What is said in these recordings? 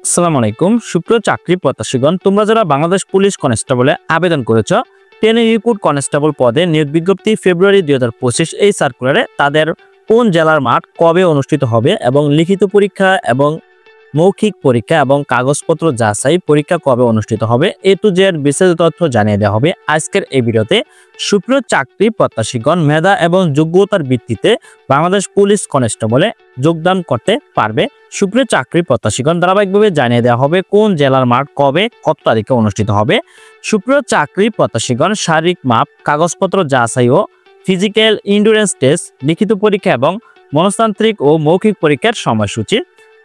আসসালামু আলাইকুম সুপ্রিয় চাকরি প্রত্যাশীগণ, তোমরা যারা বাংলাদেশ পুলিশ কনস্টেবলে আবেদন করেছ, ট্রেনিং রিক্রুট কনস্টেবল পদে নিয়োগ বিজ্ঞপ্তি ফেব্রুয়ারি 2025 এই সার্কুলারে তাদের কোন জেলার মাঠ কবে অনুষ্ঠিত হবে এবং লিখিত পরীক্ষা এবং মৌখিক পরীক্ষা এবং কাগজপত্র যাচাই পরীক্ষা কবে অনুষ্ঠিত হবে এ টু জেড বিস্তারিত তথ্য জানিয়ে দেওয়া হবে আজকের এই ভিডিওতে। সুপ্রিয় চাকরি প্রত্যাশীগণ, মেধা এবং যোগ্যতার ভিত্তিতে বাংলাদেশ পুলিশ কনস্টেবলে যোগদান করতে পারবে। সুপ্রিয় চাকরি প্রত্যাশীগণ, ধারাবাহিকভাবে জানিয়ে দেওয়া হবে কোন জেলার মাঠ কবে কত তারিখে অনুষ্ঠিত হবে। সুপ্রিয় চাকরি প্রত্যাশীগণ, শারীরিক মাপ, কাগজপত্র যাচাই ও ফিজিক্যাল এন্ডুরেন্স টেস্ট, লিখিত পরীক্ষা এবং মনস্তান্ত্রিক ও মৌখিক পরীক্ষার সময়সূচি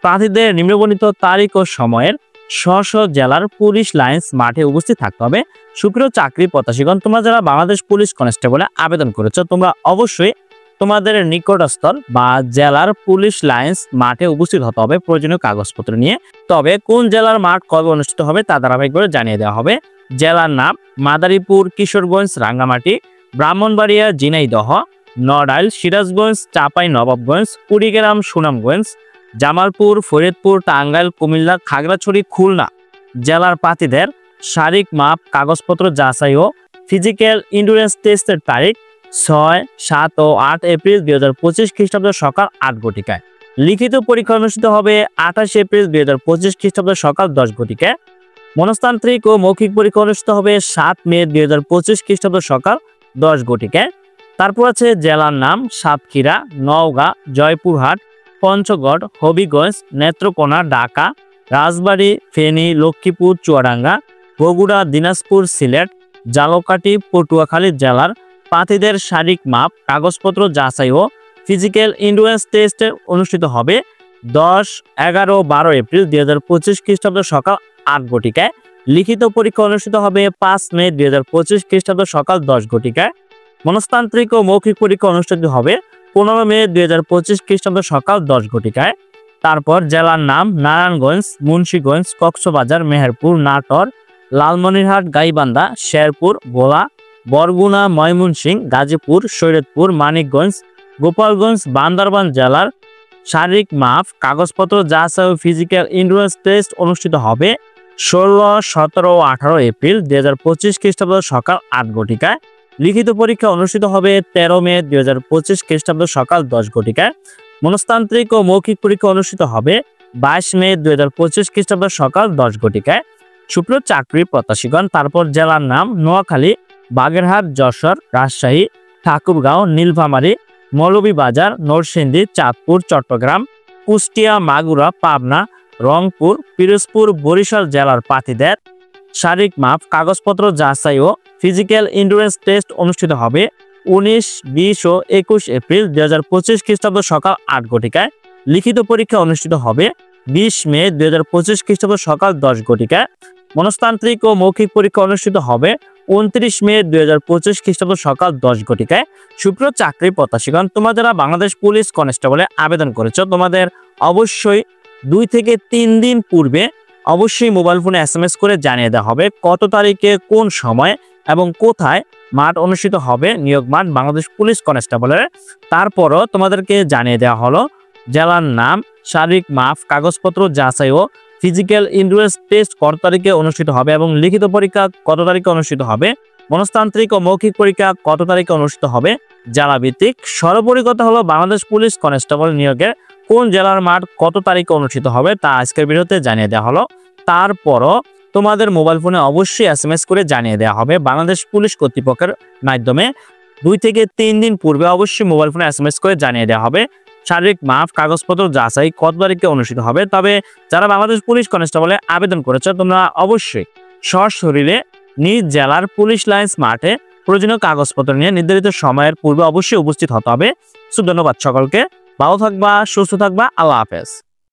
প্রার্থীদের নিম্নবর্ণিত তারিখ ও সময়ের স্ব জেলার পুলিশ লাইন্স মাঠে উপস্থিত থাকতে হবে। সুপ্রিয় চাকরি প্রত্যাশীগণ, তোমরা যারা বাংলাদেশ পুলিশ কনস্টেবলে আবেদন করেছো, তোমরা অবশ্যই তোমাদের নিকটস্থল বা জেলার পুলিশ লাইন্স মাঠে উপস্থিত হতে হবে প্রয়োজনীয় কাগজপত্র নিয়ে। তবে কোন জেলার মাঠ কবে অনুষ্ঠিত হবে তা ধারাবাহিকভাবে জানিয়ে দেওয়া হবে। জেলার নাম: মাদারীপুর, কিশোরগঞ্জ, রাঙ্গামাটি, ব্রাহ্মণবাড়িয়া, ঝিনাইদহ, নড়াইল, সিরাজগঞ্জ, চাঁপাইনবাবগঞ্জ, কুড়িগ্রাম, সুনামগঞ্জ, জামালপুর, ফরিদপুর, টাঙ্গাইল, কুমিল্লা, খাগড়াছড়ি, খুলনা। জেলার প্রার্থীদের শারীরিক মাপ, কাগজপত্র যাচাই ও ফিজিক্যাল এন্ডুরেন্স টেস্টের তারিখ 6, 7 ও 8 এপ্রিল 2025 খ্রিস্টাব্দ সকাল 8 ঘটিকায়। লিখিত পরীক্ষা অনুষ্ঠিত হবে 28 এপ্রিল 2025 খ্রিস্টাব্দ সকাল 10 ঘটিকায়। মনস্তান্ত্রিক ও মৌখিক পরীক্ষা অনুষ্ঠিত হবে 7 মে 2025 খ্রিস্টাব্দ সকাল 10 ঘটিকায়। তারপর আছে জেলার নাম: সাতক্ষীরা, নওগাঁ, জয়পুরহাট, পঞ্চগড়, হবিগঞ্জ, নেত্রকোনা, ঢাকা, রাজবাড়ী, ফেনী, লক্ষ্মীপুর, চুয়াডাঙ্গা, বগুড়া, দিনাজপুর, সিলেট, ঝালকাঠি, পটুয়াখালী। জেলার প্রার্থীদের শারীরিক মাপ, কাগজপত্র যাচাই ও ফিজিক্যাল এন্ডুরেন্স টেস্ট অনুষ্ঠিত হবে 10, 11, 12 এপ্রিল 2025 খ্রিস্টাব্দ সকাল 8 ঘটিকায়। লিখিত পরীক্ষা অনুষ্ঠিত হবে 5 মে 2025 খ্রিস্টাব্দ সকাল 10 ঘটিকায়। মনস্তান্ত্রিক ও মৌখিক পরীক্ষা অনুষ্ঠিত হবে 15 মে 2025 খ্রিস্টাব্দ সকাল 10 ঘটিকায়। তারপর জেলার নাম: নারায়ণগঞ্জ, মুন্সিগঞ্জ, কক্সবাজার, মেহেরপুর, নাটোর, লালমনিরহাট, গাইবান্ধা, শেরপুর, ভোলা, বরগুনা, ময়মনসিংহ, গাজীপুর, শরীয়তপুর, মানিকগঞ্জ, গোপালগঞ্জ, বান্দরবান। জেলার শারীরিক মাপ, কাগজপত্র যাচাই ও ফিজিক্যাল এন্ডুরেন্স টেস্ট অনুষ্ঠিত হবে 16, 17 ও 18 এপ্রিল 2025 খ্রিস্টাব্দ সকাল 8 ঘটিকায়। লিখিত পরীক্ষা অনুষ্ঠিত হবে 13 মে 2025 খ্রিস্টাব্দ সকাল 10 ঘটিকায়। মনস্তান্ত্রিক ও মৌখিক পরীক্ষা অনুষ্ঠিত হবে 22 মে 2025 খ্রিস্টাব্দ সকাল 10 ঘটিকায়। সুপ্রিয় চাকরি প্রত্যাশীগণ, তারপর জেলার নাম: নোয়াখালী, বাগেরহাট, যশোর, রাজশাহী, ঠাকুরগাঁও, নীলফামারী, মৌলভীবাজার, নরসিংদী, চাঁদপুর, চট্টগ্রাম, কুষ্টিয়া, মাগুরা, পাবনা, রংপুর, পিরোজপুর, বরিশাল। জেলার প্রার্থীদের শারীরিক মাপ, কাগজপত্র যাচাই ও ফিজিক্যাল এন্ডুরেন্স টেস্ট অনুষ্ঠিত হবে 19, 20 ও 21 এপ্রিল 2025 খ্রিস্টাব্দ সকাল 8 ঘটিকায়। লিখিত পরীক্ষা অনুষ্ঠিত হবে 20 মে 2025 খ্রিস্টাব্দ সকাল 10 ঘটিকায়। মনস্তান্ত্রিক ও মৌখিক পরীক্ষা অনুষ্ঠিত হবে 29 মে 2025 খ্রিস্টাব্দ সকাল 10 ঘটিকায়। সুপ্রিয় চাকরি প্রত্যাশীগণ, তোমরা যারা বাংলাদেশ পুলিশ কনস্টেবলে আবেদন করেছো, তোমাদের অবশ্যই 2 থেকে 3 দিন পূর্বে অবশ্যই মোবাইল ফোনে SMS করে জানিয়ে দেওয়া হবে কত তারিখে, কোন সময় এবং কোথায় মাঠ অনুষ্ঠিত হবে, নিয়োগ মাঠ বাংলাদেশ পুলিশ কনস্টেবলের। তারপরও তোমাদেরকে জানিয়ে দেওয়া হলো জেলার নাম, শারীরিক মাপ, কাগজপত্র যাচাই ও ফিজিক্যাল এন্ডুরেন্স টেস্ট কত তারিখে অনুষ্ঠিত হবে এবং লিখিত পরীক্ষা কত তারিখে অনুষ্ঠিত হবে, মনস্তান্ত্রিক ও মৌখিক পরীক্ষা কত তারিখে অনুষ্ঠিত হবে জেলা ভিত্তিক। সর্বোপরি কথা হলো বাংলাদেশ পুলিশ কনস্টেবল নিয়োগের কোন জেলার মাঠ কত তারিখে অনুষ্ঠিত হবে তা আজকের ভিডিওতে জানিয়ে দেওয়া হলো। তারপরও তোমাদের মোবাইল ফোনে অবশ্যই SMS করে জানিয়ে দেওয়া হবে বাংলাদেশ পুলিশ কর্তৃপক্ষের মাধ্যমে। 2 থেকে 3 দিন পূর্বে অবশ্যই মোবাইল ফোনে SMS করে জানিয়ে দেওয়া হবে শারীরিক মাপ, কাগজপত্র যাচাই কত তারিখে অনুষ্ঠিত হবে। তবে যারা বাংলাদেশ পুলিশ কনস্টেবলে আবেদন করেছে, তোমরা অবশ্যই সশরীরে নিজ জেলার পুলিশ লাইন্স মাঠে প্রয়োজনীয় কাগজপত্র নিয়ে নির্ধারিত সময়ের পূর্বে অবশ্যই উপস্থিত হতে হবে। ধন্যবাদ সকলকে, ভালো থাকবা, সুস্থ থাকবা, আল্লাহ হাফেজ।